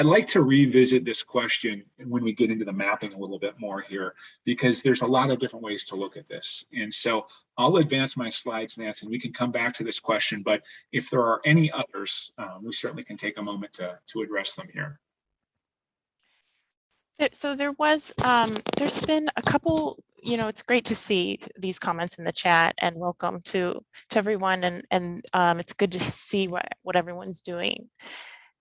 like to revisit this question when we get into the mapping a little bit more here, because there's a lot of different ways to look at this. And so I'll advance my slides, Nancy, and we can come back to this question. But if there are any others, we certainly can take a moment to address them here. So there's been a couple, it's great to see these comments in the chat, and welcome to everyone. And it's good to see what everyone's doing.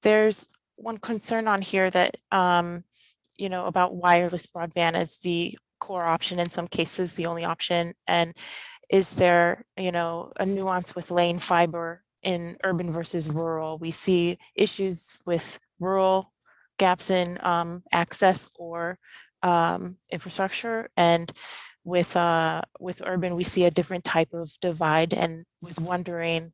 There's one concern on here that, about wireless broadband as the core option, in some cases, the only option. And is there, a nuance with laying fiber in urban versus rural? We see issues with rural gaps in access or infrastructure, and with urban we see a different type of divide, and was wondering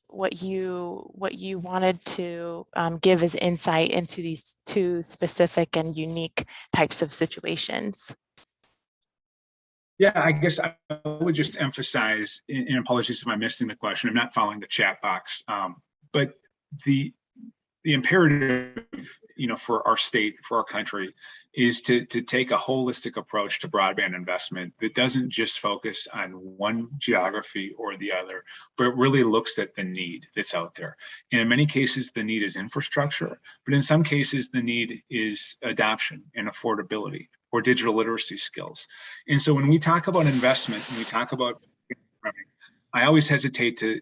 what you wanted to give as insight into these two specific and unique types of situations. Yeah, I guess I would just emphasize, and apologies if I'm missing the question, I'm not following the chat box, but the imperative, for our state, for our country, is to take a holistic approach to broadband investment that doesn't just focus on one geography or the other, but really looks at the need that's out there. And in many cases, the need is infrastructure, but in some cases, the need is adoption and affordability or digital literacy skills. And so when we talk about investment and we talk about, I always hesitate to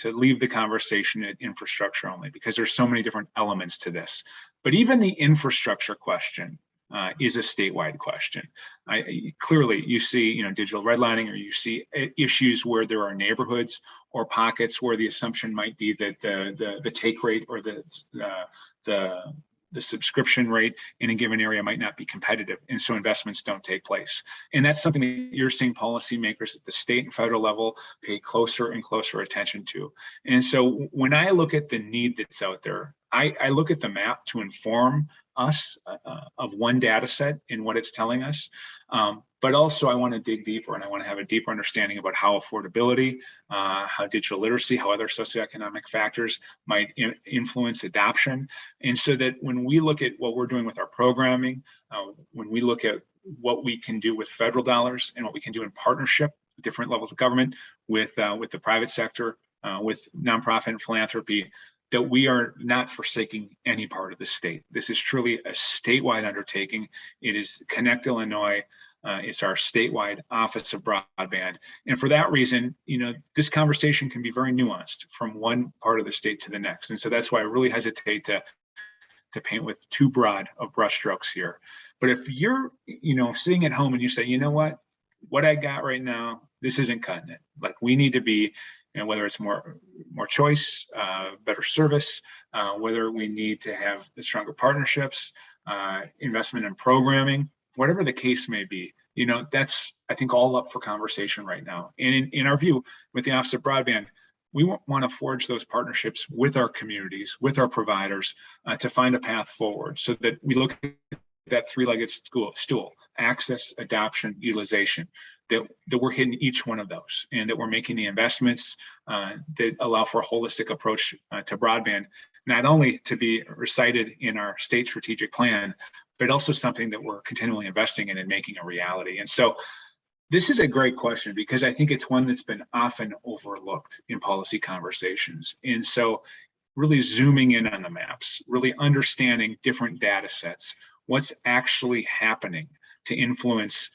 leave the conversation at infrastructure only, because there's so many different elements to this. But even the infrastructure question is a statewide question. Clearly, you see, digital redlining, or you see issues where there are neighborhoods or pockets where the assumption might be that the take rate or the subscription rate in a given area might not be competitive, and so investments don't take place. And that's something that you're seeing policymakers at the state and federal level pay closer and closer attention to. And so when I look at the need that's out there, I look at the map to inform us of one data set and what it's telling us. But also I want to dig deeper, and I want to have a deeper understanding about how affordability, how digital literacy, how other socioeconomic factors might influence adoption. And so that when we look at what we're doing with our programming, when we look at what we can do with federal dollars and what we can do in partnership with different levels of government, with the private sector, with nonprofit and philanthropy, that we are not forsaking any part of the state. This is truly a statewide undertaking. It is Connect Illinois. It's our statewide Office of Broadband. And for that reason, this conversation can be very nuanced from one part of the state to the next. And so that's why I really hesitate to paint with too broad of brushstrokes here. But if you're, sitting at home and you say, what I got right now, this isn't cutting it. Like, we need to be, whether it's more choice, better service, whether we need to have stronger partnerships, investment in programming, whatever the case may be, that's, I think, all up for conversation right now. And in our view, with the Office of Broadband, we want to forge those partnerships with our communities, with our providers, to find a path forward, so that we look at that three-legged stool: access, adoption, utilization, that we're hitting each one of those, and that we're making the investments that allow for a holistic approach to broadband, not only to be recited in our state strategic plan, but also something that we're continually investing in and making a reality. And so this is a great question, because I think it's one that's been often overlooked in policy conversations. And so really zooming in on the maps, really understanding different data sets, what's actually happening to influence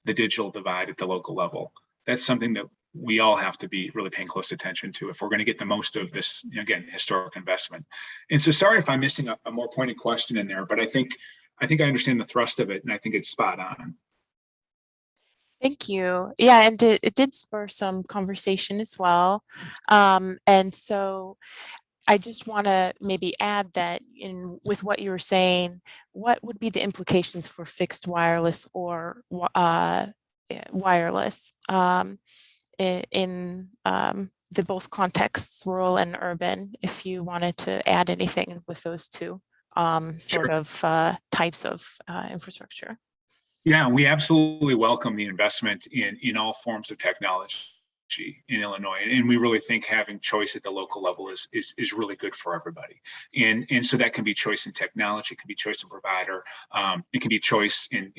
the digital divide at the local level. That's something that we all have to be really paying close attention to if we're going to get the most of this, again, historic investment. And so sorry if I'm missing a more pointed question in there, but I think I understand the thrust of it, and I think it's spot on. Thank you. Yeah, and it did spur some conversation as well. And so I just want to maybe add that with what you were saying, what would be the implications for fixed wireless or wireless in the both contexts, rural and urban, if you wanted to add anything with those two sort of types of infrastructure. Yeah, we absolutely welcome the investment in all forms of technology in Illinois, and we really think having choice at the local level is really good for everybody. And so that can be choice in technology, it can be choice in provider, it can be choice in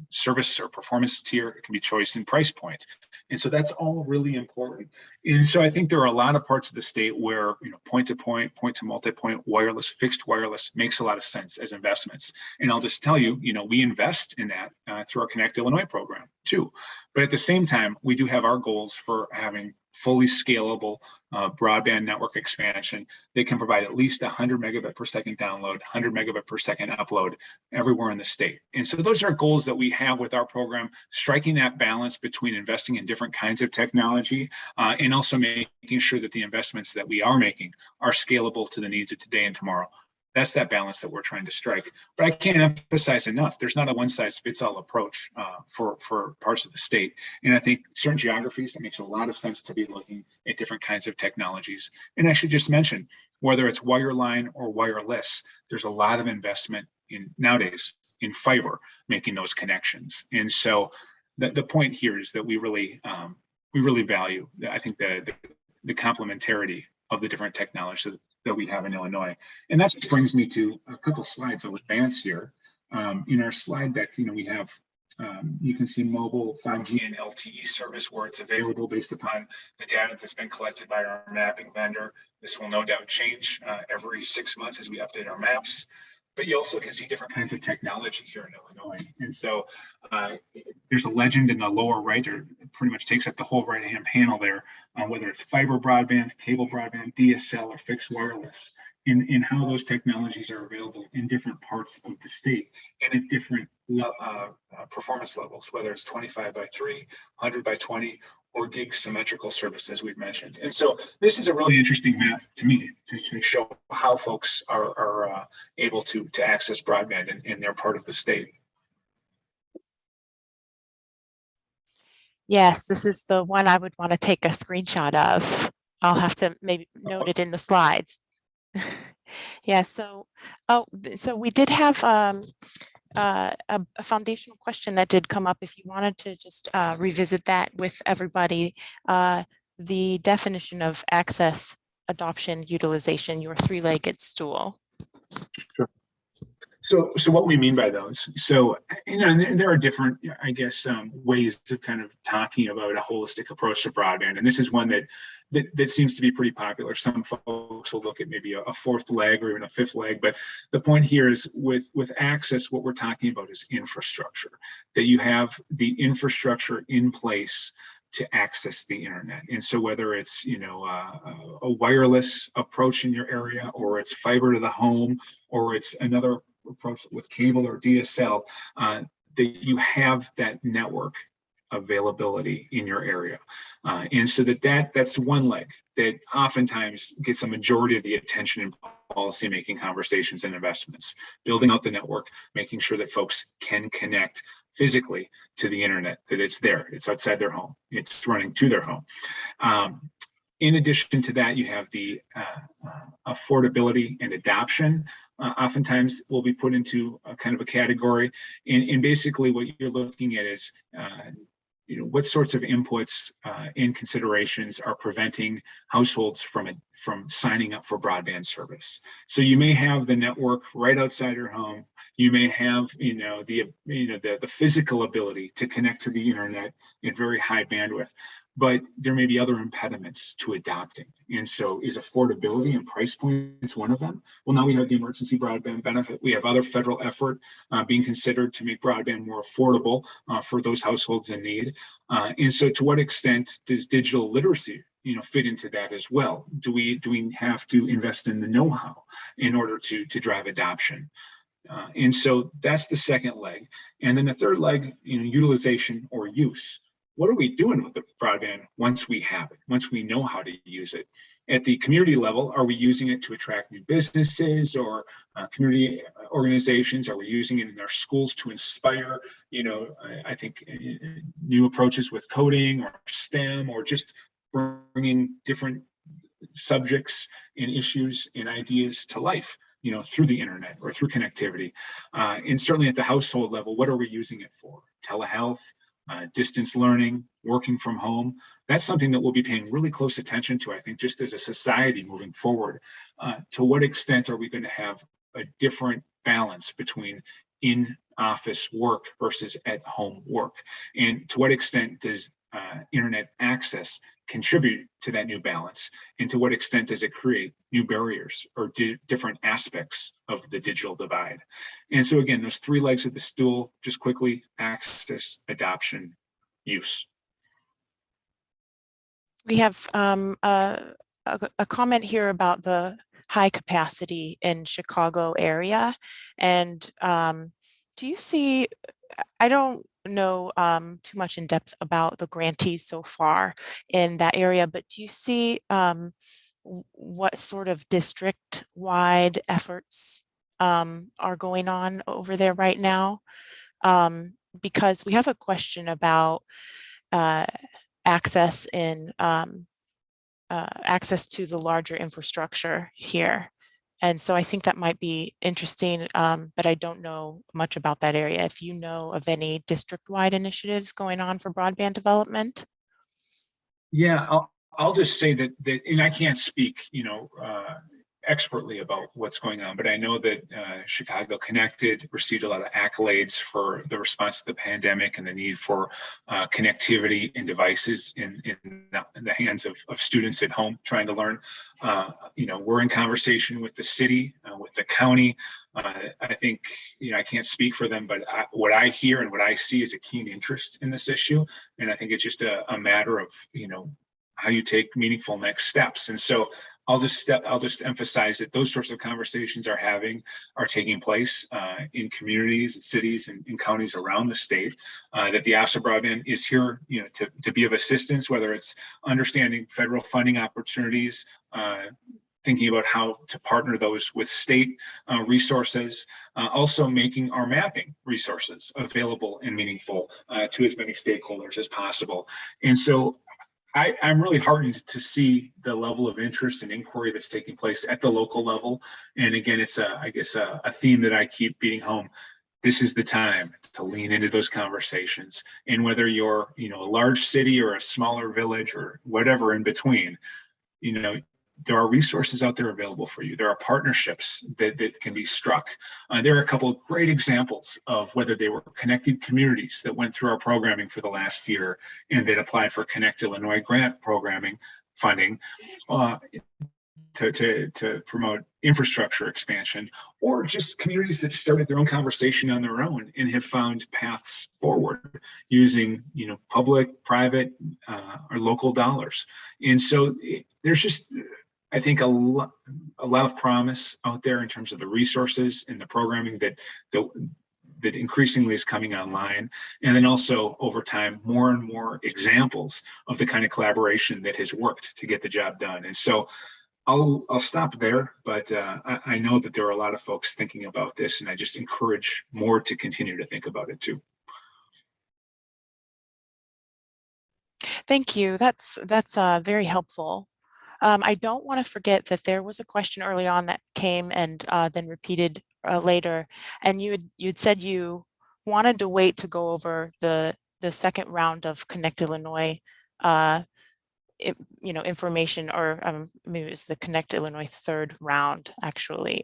service or performance tier, it can be choice in price point. And so that's all really important. And so I think there are a lot of parts of the state where, point to point, point to multi-point wireless, fixed wireless makes a lot of sense as investments. And I'll just tell you, we invest in that through our Connect Illinois program too. But at the same time, we do have our goals for having fully scalable broadband network expansion that can provide at least 100 megabit per second download, 100 megabit per second upload everywhere in the state. And so those are goals that we have with our program, striking that balance between investing in different kinds of technology and also making sure that the investments that we are making are scalable to the needs of today and tomorrow. That's that balance that we're trying to strike. But I can't emphasize enough, there's not a one-size-fits-all approach for parts of the state. And I think certain geographies, it makes a lot of sense to be looking at different kinds of technologies. And I should just mention, whether it's wireline or wireless, there's a lot of investment nowadays in fiber, making those connections. And so the point here is that we really value, I think, the complementarity of the different technologies that we have in Illinois. And that just brings me to a couple slides I'll advance here. In our slide deck, we have, you can see mobile 5G and LTE service where it's available based upon the data that's been collected by our mapping vendor. This will no doubt change every 6 months as we update our maps. But you also can see different kinds of technology here in Illinois. And so there's a legend in the lower right, or it pretty much takes up the whole right-hand panel there, whether it's fiber broadband, cable broadband, DSL, or fixed wireless, and how those technologies are available in different parts of the state and at different performance levels, whether it's 25 by 3, 100 by 20, or gig symmetrical service, as we've mentioned. And so this is a really interesting map to me to show how folks are able to access broadband in their part of the state. Yes, this is the one I would want to take a screenshot of. I'll have to maybe note it in the slides. Yeah, so we did have a foundational question that did come up. If you wanted to just revisit that with everybody, the definition of access, adoption, utilization, your three-legged stool. Sure. So what we mean by those, so there are different, I guess, ways of kind of talking about a holistic approach to broadband, and this is one that seems to be pretty popular. Some folks will look at maybe a fourth leg or even a fifth leg, but the point here is with access, what we're talking about is infrastructure, that you have the infrastructure in place to access the internet. And so whether it's a wireless approach in your area, or it's fiber to the home, or it's another approach with cable or DSL, that you have that network availability in your area. And so that's one leg that oftentimes gets a majority of the attention in policymaking conversations and investments, building out the network, making sure that folks can connect physically to the internet, that it's there, it's outside their home, it's running to their home. In addition to that, you have the affordability and adoption. Oftentimes will be put into a kind of a category. And basically what you're looking at is, what sorts of inputs and considerations are preventing households from signing up for broadband service. So you may have the network right outside your home. You may have, the physical ability to connect to the internet at very high bandwidth, but there may be other impediments to adopting. And so is affordability and price points one of them? Well, now we have the emergency broadband benefit. We have other federal effort being considered to make broadband more affordable for those households in need. And so to what extent does digital literacy fit into that as well? Do we have to invest in the know-how in order to drive adoption? And so that's the second leg. And then the third leg, utilization or use. what are we doing with the broadband once we have it, once we know how to use it? At the community level, are we using it to attract new businesses or community organizations? Are we using it in our schools to inspire, I think new approaches with coding or STEM, or just bringing different subjects and issues and ideas to life, through the internet or through connectivity. And certainly at the household level, what are we using it for? Telehealth, distance learning, working from home. That's something that we'll be paying really close attention to, I think, just as a society moving forward. To what extent are we going to have a different balance between in-office work versus at-home work? And to what extent does internet access contribute to that new balance? And to what extent does it create new barriers or different aspects of the digital divide? And so again, those three legs of the stool, just quickly: access, adoption, use. We have a comment here about the high capacity in Chicago area. And do you see, I don't know too much in depth about the grantees so far in that area, but do you see what sort of district-wide efforts are going on over there right now? Because we have a question about access to the larger infrastructure here. And so I think that might be interesting, but I don't know much about that area. If you know of any district-wide initiatives going on for broadband development. Yeah, I'll just say that, and I can't speak, expertly about what's going on, but I know that Chicago Connected received a lot of accolades for the response to the pandemic and the need for connectivity and devices in the hands of students at home trying to learn. We're in conversation with the city, with the county. I think, I can't speak for them, but what I hear and what I see is a keen interest in this issue. And I think it's just a matter of, how you take meaningful next steps. And so I'll just emphasize that those sorts of conversations are taking place in communities, cities, and counties around the state. That the Office of Broadband is here, to be of assistance, whether it's understanding federal funding opportunities, thinking about how to partner those with state resources, also making our mapping resources available and meaningful to as many stakeholders as possible. And so I'm really heartened to see the level of interest and inquiry that's taking place at the local level. And again, it's a theme that I keep beating home. This is the time to lean into those conversations. And whether you're, a large city or a smaller village or whatever in between, there are resources out there available for you. There are partnerships that can be struck. There are a couple of great examples of whether they were connected communities that went through our programming for the last year and that applied for Connect Illinois grant programming funding to promote infrastructure expansion, or just communities that started their own conversation on their own and have found paths forward using, public, private, or local dollars. And so there's just, I think, a lot of promise out there in terms of the resources and the programming that increasingly is coming online. And then also over time, more and more examples of the kind of collaboration that has worked to get the job done. And so I'll stop there, but I know that there are a lot of folks thinking about this, and I just encourage more to continue to think about it too. Thank you. That's very helpful. I don't want to forget that there was a question early on that came and then repeated later, and you'd said you wanted to wait to go over the second round of Connect Illinois information, or maybe it was the Connect Illinois third round, actually.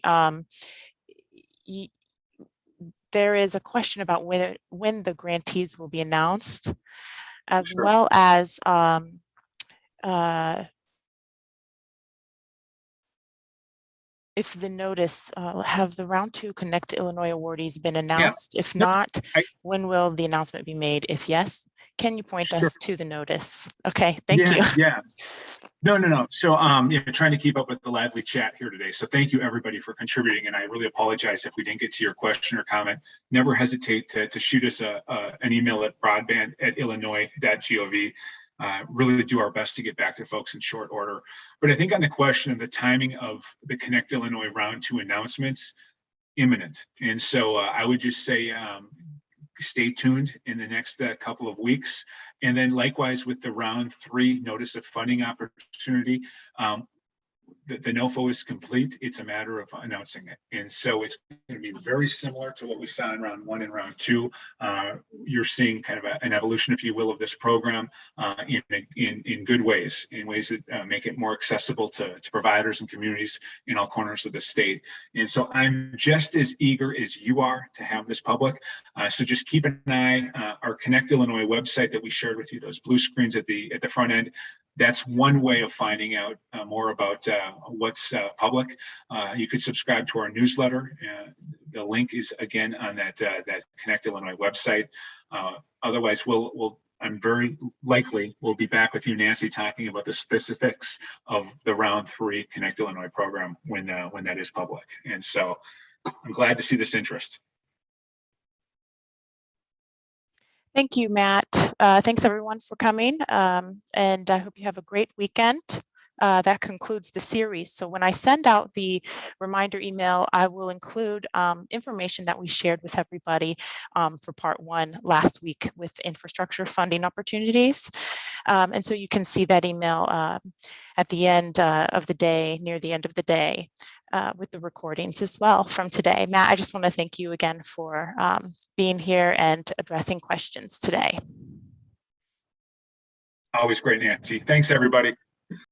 There is a question about when the grantees will be announced, as Sure. well as if the notice, have the round 2 Connect to Illinois awardees been announced? If Nope. not, I- when will the announcement be made? If yes, can you point Sure. us to the notice? Okay, thank you. Yeah. No. So, trying to keep up with the lively chat here today. So thank you everybody for contributing. And I really apologize if we didn't get to your question or comment. Never hesitate to shoot us an email at broadband@illinois.gov. Really do our best to get back to folks in short order. But I think on the question of the timing of the Connect Illinois round 2 announcements, imminent. And so I would just say, stay tuned in the next couple of weeks. And then likewise with the round 3 notice of funding opportunity, the NOFO is complete. It's a matter of announcing it. And so it's going to be very similar to what we saw in round 1 and round 2. You're seeing kind of an evolution, if you will, of this program in good ways, in ways that make it more accessible to providers and communities in all corners of the state. And so I'm just as eager as you are to have this public. So just keep an eye. Our Connect Illinois website that we shared with you, those blue screens at the front end, that's one way of finding out more about what's public. You could subscribe to our newsletter. The link is again on that Connect Illinois website. Otherwise, I'm very likely we'll be back with you, Nancy, talking about the specifics of the round 3 Connect Illinois program when that is public. And so I'm glad to see this interest. Thank you, Matt. Thanks everyone for coming, and I hope you have a great weekend. That concludes the series. So when I send out the reminder email, I will include information that we shared with everybody for part 1 last week with infrastructure funding opportunities. And so you can see that email at the end of the day, near the end of the day, with the recordings as well from today. Matt, I just want to thank you again for being here and addressing questions today. Always great, Nancy. Thanks, everybody.